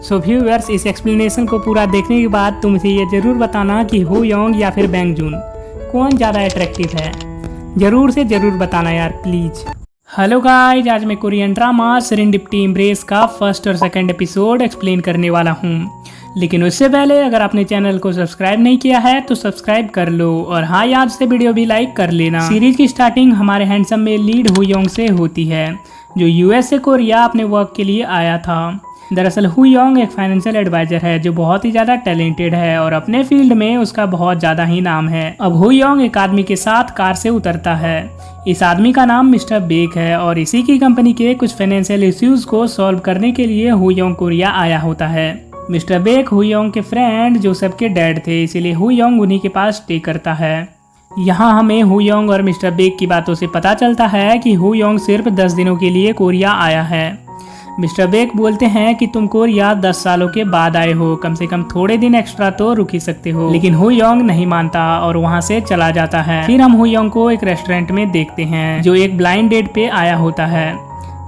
So viewers, इस explanation को पूरा देखने के बाद तुम मुझे ये जरूर बताना कि हो योंग या फिर बैंग जून कौन ज़्यादा अट्रैक्टिव है। जरूर से जरूर बताना यार प्लीज। हेलो गाइस, आज मैं कोरियन ड्रामा सेरेंडिपिटी एम्ब्रेस का फर्स्ट और सेकंड एपिसोड एक्सप्लेन करने वाला हूँ। लेकिन उससे पहले अगर आपने चैनल को सब्सक्राइब नहीं किया है तो सब्सक्राइब कर लो और हाँ याद से वीडियो भी लाइक कर लेना। सीरीज की स्टार्टिंग हमारे हैंडसम में लीड हो योंग से होती है, जो यूएस से कोरिया अपने वर्क के लिए आया था। दरअसल हो योंग एक फाइनेंशियल एडवाइजर है जो बहुत ही ज़्यादा टैलेंटेड है और अपने फील्ड में उसका बहुत ज़्यादा ही नाम है। अब हो योंग एक आदमी के साथ कार से उतरता है। इस आदमी का नाम मिस्टर बेक है और इसी की कंपनी के कुछ फाइनेंशियल इश्यूज को सॉल्व करने के लिए हो योंग कोरिया आया होता है। मिस्टर बेक हो योंग के फ्रेंड जोसेफ के डैड थे, इसीलिए हो योंग उन्हीं के पास स्टे करता है। यहाँ हमें हो योंग और मिस्टर बेक की बातों से पता चलता है कि हो योंग सिर्फ 10 दिनों के लिए कोरिया आया है। मिस्टर बेक बोलते हैं कि तुम कोरिया 10 सालों के बाद आए हो, कम से कम थोड़े दिन एक्स्ट्रा तो रुक ही सकते हो। लेकिन हो योंग नहीं मानता और वहाँ से चला जाता है। फिर हम हो योंग को एक रेस्टोरेंट में देखते हैं जो एक ब्लाइंड डेट पे आया होता है।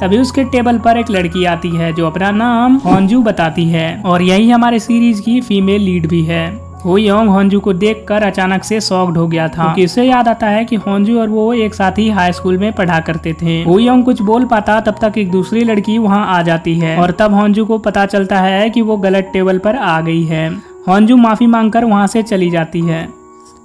तभी उसके टेबल पर एक लड़की आती है जो अपना नाम होंजू बताती है और यही हमारे सीरीज की फीमेल लीड भी है। हो योंग होंजू को देखकर अचानक से शॉक्ड हो गया था क्योंकि उसे याद आता है कि होंजू और वो एक साथ ही हाई स्कूल में पढ़ा करते थे। हो योंग कुछ बोल पाता तब तक एक दूसरी लड़की वहाँ आ जाती है और तब होंजू को पता चलता है कि वो गलत टेबल पर आ गई है। होंजू माफी मांगकर वहाँ से चली जाती है।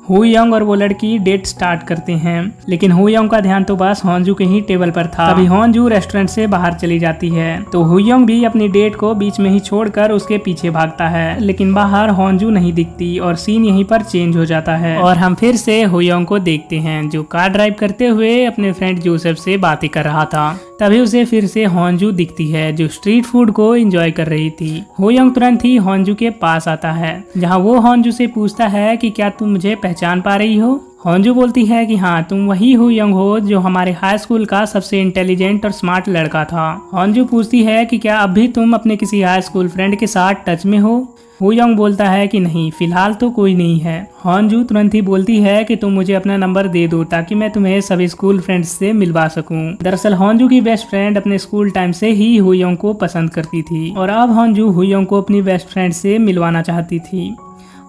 हो योंग और वो लड़की डेट स्टार्ट करते हैं, लेकिन हो योंग का ध्यान तो बस होंजू के ही टेबल पर था। तभी होंजू रेस्टोरेंट से बाहर चली जाती है तो हो योंग भी अपनी डेट को बीच में ही छोड़कर उसके पीछे भागता है, लेकिन बाहर होंजू नहीं दिखती और सीन यहीं पर चेंज हो जाता है और हम फिर से हो योंग को देखते हैं जो कार ड्राइव करते हुए अपने फ्रेंड जोसेफ से बातें कर रहा था। तभी उसे फिर से होंजू दिखती है जो स्ट्रीट फूड को एंजॉय कर रही थी। हो योंग तुरंत ही होंजू के पास आता है जहाँ वो होंजू से पूछता है कि क्या तुम मुझे पहचान पा रही हो। होंजू बोलती है कि हाँ, तुम वही हो योंग हो जो हमारे हाई स्कूल का सबसे इंटेलिजेंट और स्मार्ट लड़का था। होंजू पूछती है कि क्या अब भी तुम अपने किसी हाई स्कूल फ्रेंड के साथ टच में हो। हो योंग बोलता है कि नहीं, फिलहाल तो कोई नहीं है। होंजू तुरंत ही बोलती है कि तुम मुझे अपना नंबर दे दो ताकि मैं तुम्हें सभी स्कूल फ्रेंड्स से मिलवा सकूं। दरअसल होंजू की बेस्ट फ्रेंड अपने स्कूल टाइम से ही हो योंग को पसंद करती थी और अब होंजू हो योंग को अपनी बेस्ट फ्रेंड से मिलवाना चाहती थी।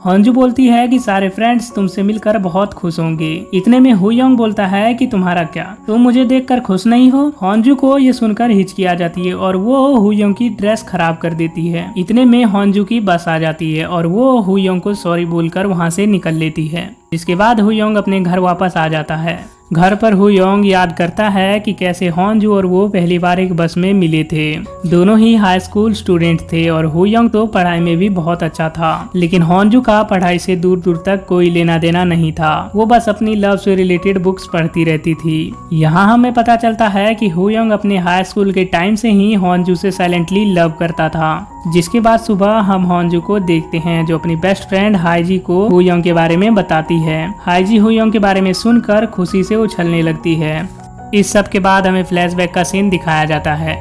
होंजू बोलती है कि सारे फ्रेंड्स तुमसे मिलकर बहुत खुश होंगे। इतने में हो योंग बोलता है कि तुम्हारा क्या, तुम मुझे देखकर खुश नहीं हो। होंजू को ये सुनकर हिचकी आ जाती है और वो हो योंग की ड्रेस खराब कर देती है। इतने में होंजू की बस आ जाती है और वो हो योंग को सॉरी बोलकर वहाँ से निकल लेती है। इसके बाद हो योंग अपने घर वापस आ जाता है। घर पर हो योंग याद करता है कि कैसे होंजू और वो पहली बार एक बस में मिले थे। दोनों ही हाई स्कूल स्टूडेंट थे और हो योंग तो पढ़ाई में भी बहुत अच्छा था, लेकिन होंजू का पढ़ाई से दूर दूर तक कोई लेना देना नहीं था। वो बस अपनी लव से रिलेटेड बुक्स पढ़ती रहती थी। यहाँ हमें पता चलता है कि हो योंग अपने हाई स्कूल के टाइम से ही होंजू से साइलेंटली लव करता था। जिसके बाद सुबह हम होंजू को देखते हैं जो अपनी बेस्ट फ्रेंड हाईजी को हो योंग के बारे में बताती है। हाईजी हो योंग के बारे में सुनकर खुशी से उछलने लगती है। इस सब के बाद हमें फ्लैशबैक का सीन दिखाया जाता है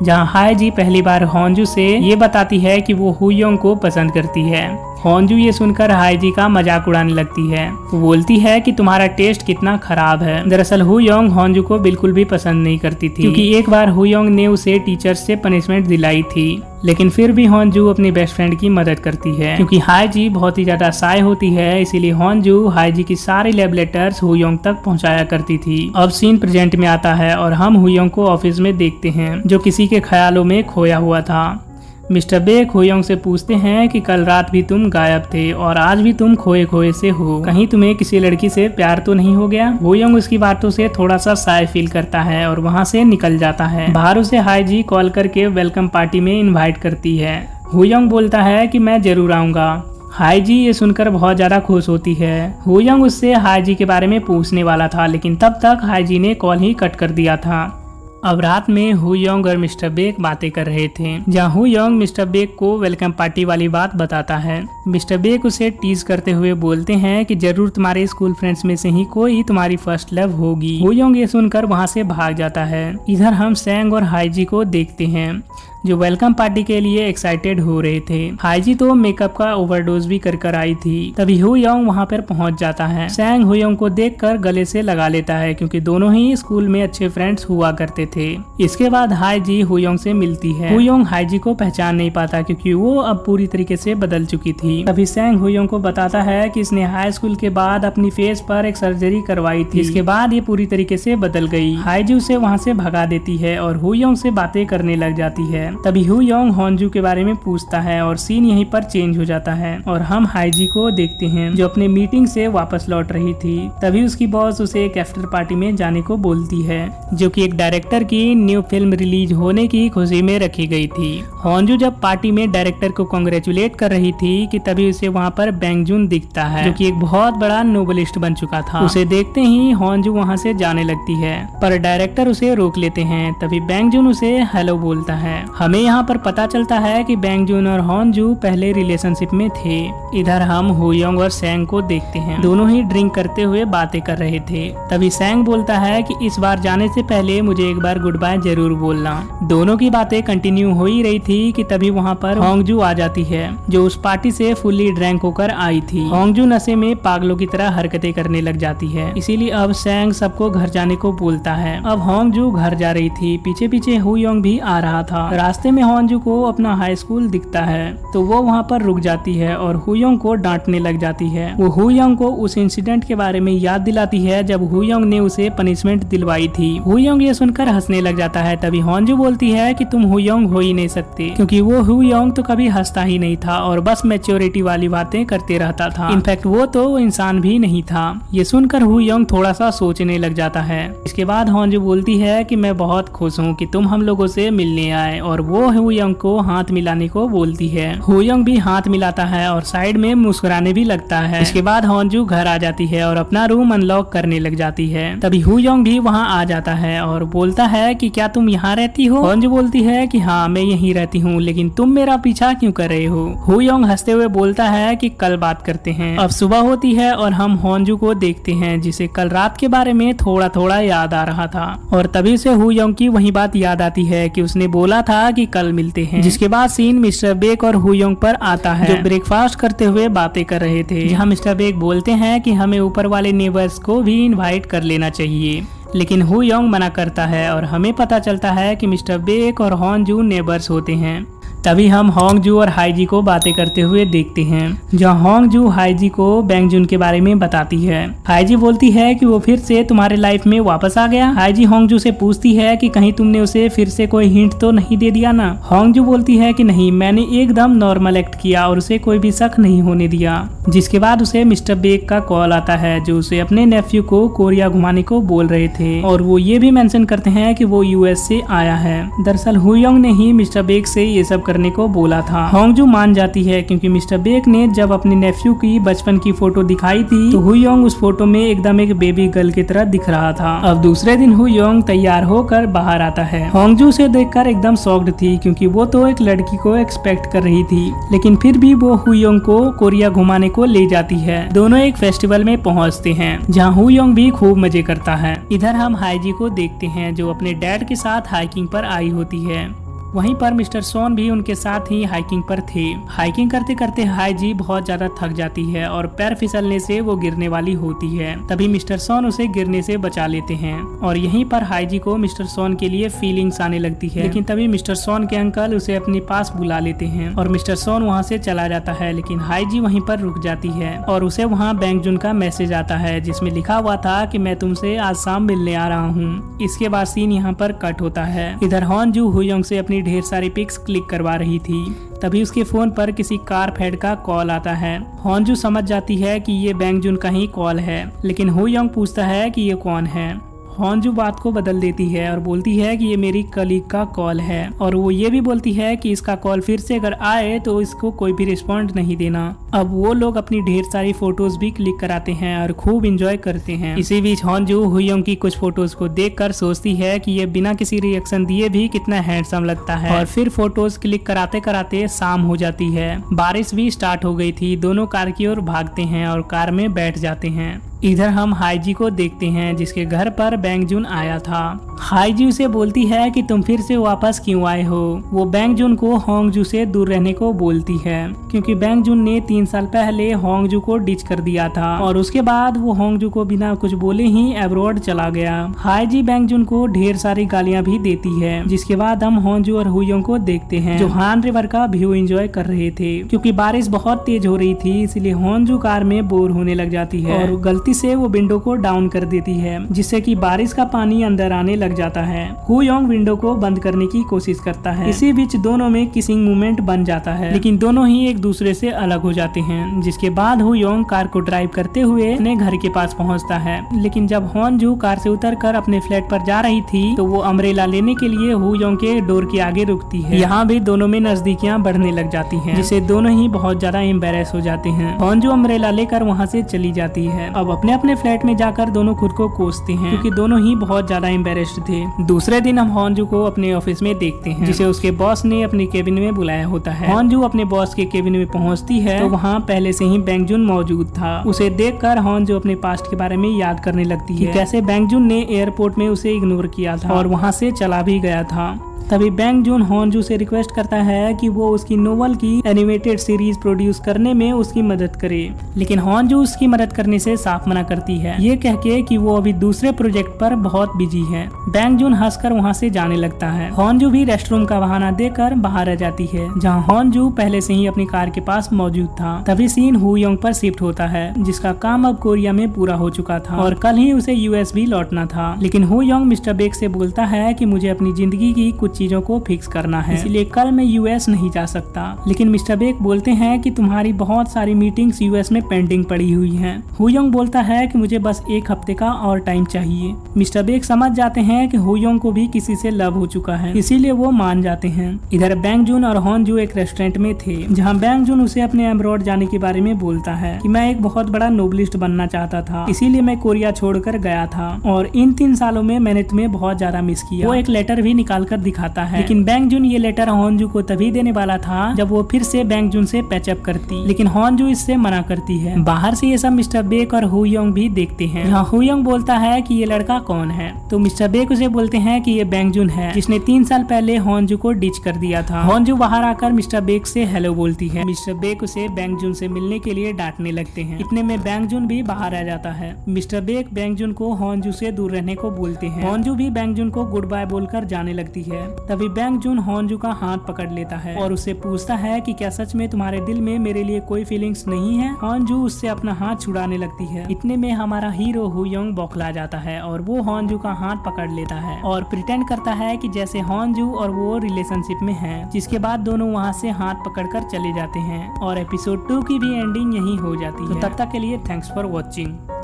जहां हाईजी पहली बार होंजू से ये बताती है कि वो हो योंग को पसंद करती है। होंजू ये सुनकर हाईजी का मजाक उड़ाने लगती है। वो बोलती है कि तुम्हारा टेस्ट कितना खराब है। दरअसल हो योंग होंजू को बिल्कुल भी पसंद नहीं करती थी क्योंकि एक बार हो योंग ने उसे टीचर्स से पनिशमेंट दिलाई थी, लेकिन फिर भी होंजू अपनी बेस्ट फ्रेंड की मदद करती है क्योंकि हाईजी बहुत ही ज्यादा शाय होती है। इसीलिए होंजू हाईजी की सारी लव लेटर्स हो योंग तक पहुंचाया करती थी। अब सीन प्रेजेंट में आता है और हम हो योंग को ऑफिस में देखते हैं जो किसी के ख्यालों में खोया हुआ था। मिस्टर बेक हो योंग से पूछते हैं कि कल रात भी तुम गायब थे और आज भी तुम खोए खोए से हो, कहीं तुम्हें किसी लड़की से प्यार तो नहीं हो गया। हो योंग उसकी बातों से थोड़ा सा शाय फील करता है और वहाँ से निकल जाता है। बाहर उसे हाईजी कॉल करके वेलकम पार्टी में इनवाइट करती है। हो योंग बोलता है कि मैं जरूर आऊंगा। हाईजी ये सुनकर बहुत ज्यादा खुश होती है। हो योंग उससे हाईजी के बारे में पूछने वाला था, लेकिन तब तक हाईजी ने कॉल ही कट कर दिया था। अब रात में हो योंग और मिस्टर बेक बातें कर रहे थे जहाँ हो योंग मिस्टर बेक को वेलकम पार्टी वाली बात बताता है। मिस्टर बेक उसे टीज करते हुए बोलते हैं कि जरूर तुम्हारे स्कूल फ्रेंड्स में से ही कोई तुम्हारी फर्स्ट लव होगी। हो योंग ये सुनकर वहाँ से भाग जाता है। इधर हम सैंग और हाईजी को देखते हैं जो वेलकम पार्टी के लिए एक्साइटेड हो रहे थे। हाईजी तो मेकअप का ओवरडोज भी कर आई थी। तभी हु योंग वहाँ पर पहुँच जाता है। सैंग हु योंग को देखकर गले से लगा लेता है क्योंकि दोनों ही स्कूल में अच्छे फ्रेंड्स हुआ करते थे। इसके बाद हाईजी हु योंग से मिलती है। हु योंग हाईजी को पहचान नहीं पाता क्योंकि वो अब पूरी तरीके से बदल चुकी थी। तभी सैंग हु योंग को बताता है कि इसने हाई स्कूल के बाद अपनी फेस पर एक सर्जरी करवाई थी। इसके बाद ये पूरी तरीके से बदल गई। हाईजी उसे वहाँ से भगा देती है और हु योंग से बातें करने लग जाती है। तभी हु योंग होंजू के बारे में पूछता है और सीन यहीं पर चेंज हो जाता है और हम हाईजी को देखते हैं जो अपने मीटिंग से वापस लौट रही थी। तभी उसकी बॉस उसे एक आफ्टर पार्टी में जाने को बोलती है जो कि एक डायरेक्टर की न्यू फिल्म रिलीज होने की खुशी में रखी गई थी। होंजू जब पार्टी में डायरेक्टर को कांग्रेचुलेट कर रही थी कि तभी उसे वहाँ पर बैंग जून दिखता है जो कि एक बहुत बड़ा नोबलिस्ट बन चुका था। उसे देखते ही होंजू वहाँ से जाने लगती है पर डायरेक्टर उसे रोक लेते हैं। तभी बैंग जून उसे हेलो बोलता है। हमें यहाँ पर पता चलता है कि बैंग जून और होंजू पहले रिलेशनशिप में थे। इधर हम हु योंग और सैंग को देखते हैं, दोनों ही ड्रिंक करते हुए बातें कर रहे थे। तभी सैंग बोलता है कि इस बार जाने से पहले मुझे एक बार गुड बाय जरूर बोलना। दोनों की बातें कंटिन्यू हो ही रही थी कि तभी वहाँ पर होंगजू आ जाती है जो उस पार्टी से फुल्ली ड्रैंक होकर आई थी। होंगजू नशे में पागलों की तरह हरकतें करने लग जाती है, इसीलिए अब सैंग सबको घर जाने को बोलता है। अब होंगजू घर जा रही थी, पीछे पीछे हु योंग भी आ रहा था। रास्ते में होंजू को अपना हाई स्कूल दिखता है तो वो वहाँ पर रुक जाती है और हु योंग को डांटने लग जाती है। वो हु योंग को उस इंसिडेंट के बारे में याद दिलाती है जब हु योंग ने उसे पनिशमेंट दिलवाई थी। हु योंग ये सुनकर हंसने लग जाता है। तभी होंजू बोलती है कि तुम हु योंग हो ही नहीं सकते क्योंकि वो हु योंग तो कभी हंसता ही नहीं था और बस मैच्योरिटी वाली बातें करते रहता था। इनफैक्ट वो तो इंसान भी नहीं था। ये सुनकर हु योंग थोड़ा सा सोचने लग जाता है। इसके बाद होंजू बोलती है कि मैं बहुत खुश हूँ कि तुम हम लोगों से मिलने आए और वो हु योंग को हाथ मिलाने को बोलती है। हु योंग भी हाथ मिलाता है और साइड में मुस्कुराने भी लगता है। इसके बाद होंजू घर आ जाती है और अपना रूम अनलॉक करने लग जाती है। तभी हु योंग भी वहाँ आ जाता है और बोलता है कि क्या तुम यहाँ रहती हो? होंजू बोलती है कि हाँ मैं यहीं रहती हूँ, लेकिन तुम मेरा पीछा क्यों कर रहे हो? हु योंग हंसते हुए बोलता है कि कल बात करते हैं। अब सुबह होती है और हम होंजू को देखते हैं जिसे कल रात के बारे में थोड़ा थोड़ा याद आ रहा था और तभी से हु योंग की वही बात याद आती है कि उसने बोला था कि कल मिलते हैं। जिसके बाद सीन मिस्टर बेक और हु योंग पर आता है जो ब्रेकफास्ट करते हुए बातें कर रहे थे, जहाँ मिस्टर बेक बोलते हैं कि हमें ऊपर वाले नेबर्स को भी इनवाइट कर लेना चाहिए, लेकिन हु योंग मना करता है और हमें पता चलता है कि मिस्टर बेक और होंजू नेबर्स होते हैं। तभी हम होंगजू और हाईजी को बातें करते हुए देखते हैं जहाँ होंगजू हाईजी को बैंग जून के बारे में बताती है। हाईजी बोलती है कि वो फिर से तुम्हारे लाइफ में वापस आ गया। हाईजी होंगजू से पूछती है कि कहीं तुमने उसे फिर से कोई हिंट तो नहीं दे दिया ना? होंगजू बोलती है कि नहीं, मैंने एकदम नॉर्मल एक्ट किया और उसे कोई भी शक नहीं होने दिया। जिसके बाद उसे मिस्टर बेक का कॉल आता है जो उसे अपने नेफ्यू को कोरिया घुमाने को बोल रहे थे और वो ये भी मेंशन करते हैं कि वो यूएस से आया है। दरअसल हु योंग ने ही मिस्टर बेक से ये सब करने को बोला था। होंगजू मान जाती है क्योंकि मिस्टर बेक ने जब अपने नेफ्यू की बचपन की फोटो दिखाई थी तो हु योंग उस फोटो में एकदम एक बेबी गर्ल की तरह दिख रहा था। अब दूसरे दिन हु योंग तैयार होकर बाहर आता है। होंगजू उसे देखकर एकदम शॉक्ड थी क्योंकि वो तो एक लड़की को एक्सपेक्ट कर रही थी, लेकिन फिर भी वो हु योंग को कोरिया घुमाने को ले जाती है। दोनों एक फेस्टिवल में पहुंचते हैं जहां हु योंग भी खूब मजे करता है। इधर हम हाईजी को देखते हैं जो अपने डैड के साथ हाइकिंग पर आई होती है। वहीं पर मिस्टर सोन भी उनके साथ ही हाइकिंग पर थे। हाइकिंग करते करते हाईजी बहुत ज्यादा थक जाती है और पैर फिसलने से वो गिरने वाली होती है। तभी मिस्टर सोन उसे गिरने से बचा लेते हैं और यहीं पर हाईजी को मिस्टर सोन के लिए फीलिंग्स आने लगती है। लेकिन तभी मिस्टर सोन के अंकल उसे अपने पास बुला लेते हैं और मिस्टर सोन वहाँ से चला जाता है, लेकिन हाईजी वहीं पर रुक जाती है और उसे वहाँ बैंग जून का मैसेज आता है जिसमें लिखा हुआ था कि मैं तुमसे आज शाम मिलने आ रहा हूँ। इसके बाद सीन यहाँ पर कट होता है। इधर होंजू हु योंग से अपनी ढेर सारी पिक्स क्लिक करवा रही थी। तभी उसके फोन पर किसी कार हेड का कॉल आता है। होंजू समझ जाती है कि ये बैंग जून का ही कॉल है, लेकिन हु योंग पूछता है कि ये कौन है। होंजू बात को बदल देती है और बोलती है कि ये मेरी कलीग का कॉल है और वो ये भी बोलती है कि इसका कॉल फिर से अगर आए तो इसको कोई भी रिस्पॉन्ड नहीं देना। अब वो लोग अपनी ढेर सारी फोटोज भी क्लिक कराते हैं और खूब एंजॉय करते हैं। इसी बीच होंजू हु योंग की कुछ फोटोज को देखकर सोचती है कि ये बिना किसी रिएक्शन दिए भी कितना हैंडसम लगता है और फिर फोटोज क्लिक कराते कराते शाम हो जाती है। बारिश भी स्टार्ट हो गई थी। दोनों कार की ओर भागते हैं और कार में बैठ जाते हैं। इधर हम हाईजी को देखते हैं जिसके घर पर बैंग जून आया था। हाईजी उसे बोलती है कि तुम फिर से वापस क्यों आए हो। वो बैंग जून को होंगजू से दूर रहने को बोलती है क्योंकि बैंग जून ने 3 साल पहले होंगजू को डिच कर दिया था और उसके बाद वो होंगजू को बिना कुछ बोले ही अब्रॉड चला गया। हाईजी बैंग जून को ढेर सारी गालियां भी देती है। जिसके बाद हम होंगजू और हुयोंग को देखते हैं जो हान रिवर का व्यू एंजॉय कर रहे थे। क्योंकि बारिश बहुत तेज हो रही थी इसलिए होंगजू कार में बोर होने लग जाती है और गलती से वो विंडो को डाउन कर देती है जिससे कि बारिश का पानी अंदर आने लग जाता है। हुयोंग विंडो को बंद करने की कोशिश करता है। इसी बीच दोनों में किसिंग मूवमेंट बन जाता है लेकिन दोनों ही एक दूसरे से अलग हो जाते हैं। जिसके बाद हुयोंग कार को ड्राइव करते हुए अपने घर के पास पहुंचता है। लेकिन जब होंगजू कार से उतरकर अपने फ्लैट पर जा रही थी तो वो अम्ब्रेला लेने के लिए हुयोंग के डोर के आगे रुकती है। यहाँ भी दोनों में नजदीकियां बढ़ने लग जाती हैं जिससे दोनों ही बहुत ज्यादा एम्बेरस हो जाते हैं। होंगजू अम्ब्रेला लेकर वहाँ से चली जाती है। अब अपने फ्लैट में जाकर दोनों खुद को कोसते हैं क्योंकि दोनों ही बहुत ज्यादा एम्बेरस्ड थे। दूसरे दिन हम होंगजू को अपने ऑफिस में देखते हैं जिसे उसके बॉस ने अपने केबिन में बुलाया होता है। होंगजू अपने बॉस के केबिन में पहुंचती है तो वहाँ पहले से ही बैंग जून मौजूद था। उसे देखकर होंगजू अपने पास्ट के बारे में याद करने लगती है कैसे बैंग जून ने एयरपोर्ट में उसे इग्नोर किया था और वहाँ से चला भी गया था। तभी बैंग जून होंगजू से रिक्वेस्ट करता है कि वो उसकी नोवेल की एनिमेटेड सीरीज प्रोड्यूस करने में उसकी मदद करे। लेकिन होंगजू उसकी मदद करने से साफ मना करती है ये कह के कि वो अभी दूसरे प्रोजेक्ट पर बहुत बिजी है। बैंग जून हंसकर वहाँ से जाने लगता है। होंगजू भी रेस्टरूम का बहाना देकर बाहर आ जाती है जहाँ होंगजू पहले से ही अपनी कार के पास मौजूद था। तभी सीन हुयोंग पर शिफ्ट होता है जिसका काम अब कोरिया में पूरा हो चुका था और कल ही उसे यूएस भी लौटना था। लेकिन हुयोंग मिस्टर बेक से बोलता है कि मुझे अपनी जिंदगी की कुछ चीजों को फिक्स करना है इसलिए कल मैं यूएस नहीं जा सकता। लेकिन मिस्टर बेक बोलते हैं कि तुम्हारी बहुत सारी मीटिंग्स यूएस में पेंडिंग पड़ी हुई हैं। हुयोंग बोलता है कि मुझे बस 1 हफ्ते का और टाइम चाहिए। मिस्टर बेक समझ जाते हैं कि हुयोंग को भी किसी से लव हो चुका है इसीलिए वो मान जाते हैं। इधर बैंग जून और होंगजू एक रेस्टोरेंट में थे जहाँ बैंग जून उसे अपने अब्रॉड जाने के बारे में बोलता है कि मैं एक बहुत बड़ा नोबलिस्ट बनना चाहता था इसीलिए मैं कोरिया छोड़कर गया था और इन 3 सालों में मैंने तुम्हें बहुत ज्यादा मिस किया। वो एक लेटर भी निकाल कर दिखाता है लेकिन बैंग जून ये लेटर होंगजू को तभी देने वाला था जब वो फिर से बैंग जून से पैचअप करती लेकिन होंगजू इससे मना करती है। बाहर से ये सब मिस्टर बेक और हुयोंग भी देखते हैं। यहाँ हुयोंग बोलता है कि ये लड़का कौन है तो मिस्टर बेक उसे बोलते हैं कि ये बैंग जून है जिसने 3 साल पहले होंगजू को डिच कर दिया था। होंगजू बाहर आकर मिस्टर बेक से हेलो बोलती है। मिस्टर बेक उसे बैंग जून से मिलने के लिए डांटने लगते हैं। इतने में बैंग जून भी बाहर आ जाता है। मिस्टर बेक बैंग जून को होंगजू से दूर रहने को बोलते हैं। होंगजू भी बैंग जून को गुड बाय बोलकर जाने लगती है। तभी बैंग जून होंगजू का हाथ पकड़ लेता है और उससे पूछता है कि क्या सच में तुम्हारे दिल में मेरे लिए कोई फीलिंग्स नहीं है। होंगजू उससे अपना हाथ छुड़ाने लगती है। इतने में हमारा हीरो हुयोंग बौखला जाता है और वो होंगजू का हाथ पकड़ लेता है और प्रिटेंड करता है कि जैसे होंगजू और वो रिलेशनशिप में हैं। जिसके बाद दोनों वहाँ से हाथ पकड़कर चले जाते हैं और एपिसोड 2 की भी एंडिंग यही हो जाती है। तो तब तक के लिए थैंक्स फॉर वॉचिंग।